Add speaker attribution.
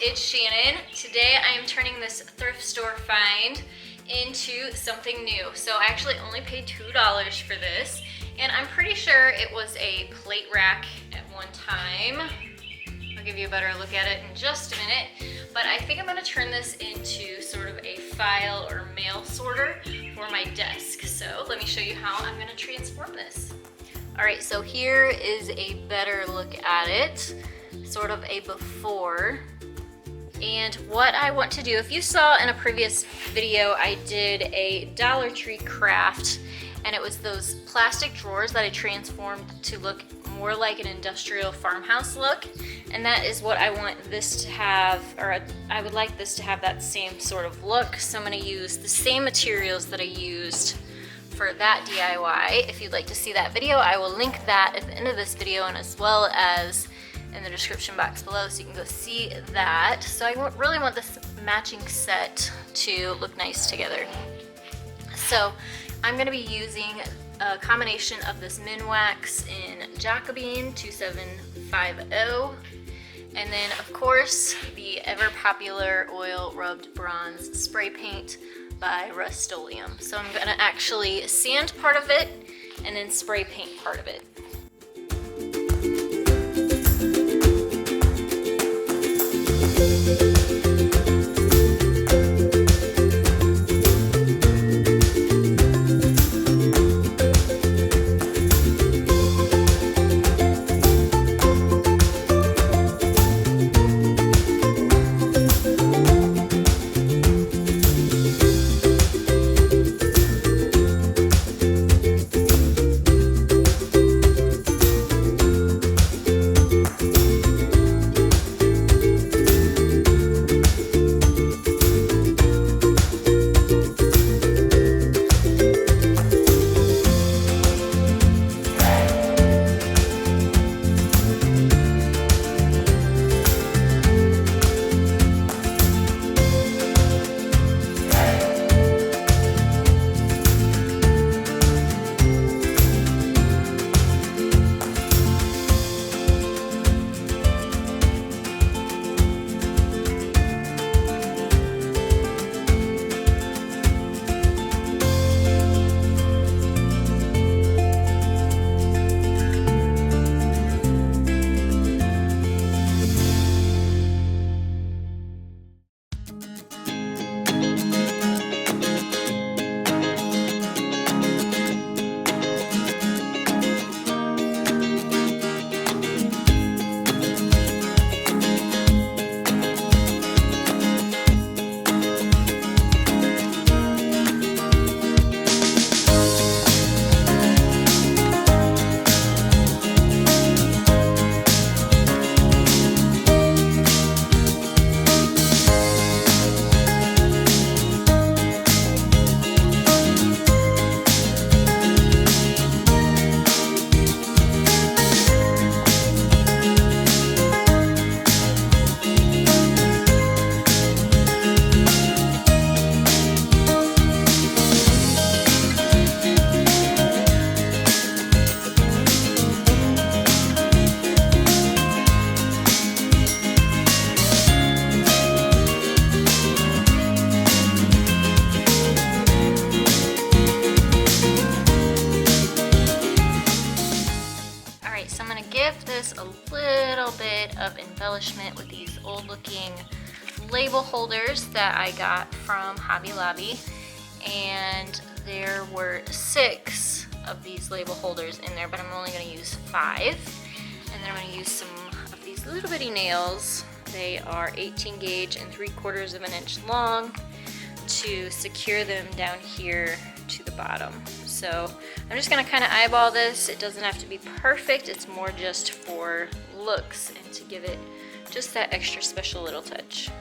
Speaker 1: it's Shannon. Today I am turning this thrift store find into something new. So I actually only paid $2 for this, and I'm pretty sure it was a plate rack at one time. I'll give you a better look at it in just a minute, but I think I'm gonna turn this into sort of a file or mail sorter for my desk. So let me show you how I'm gonna transform this. All right, so here is a better look at it, sort of a before. And what I want to do, if you saw in a previous video, I did a Dollar Tree craft, and it was those plastic drawers that I transformed to look more like an industrial farmhouse look. And that is what I want this to have, or I would like this to have that same sort of look. So I'm gonna use the same materials that I used for that DIY. If you'd like to see that video, I will link that at the end of this video, and as well as in the description box below, so you can go see that. So I really want this matching set to look nice together. So I'm going to be using a combination of this Minwax in Jacobine 2750, and then of course the ever popular oil rubbed bronze spray paint by Rust-Oleum. So I'm going to actually sand part of it and then spray paint part of it. A little bit of embellishment with these old looking label holders that I got from Hobby Lobby, and there were 6 of these label holders in there, but I'm only going to use 5. And then I'm going to use some of these little bitty nails. They are 18 gauge and 3/4 of an inch long to secure them down here to the bottom. So I'm just gonna kind of eyeball this. It doesn't have to be perfect, it's more just for looks and to give it just that extra special little touch.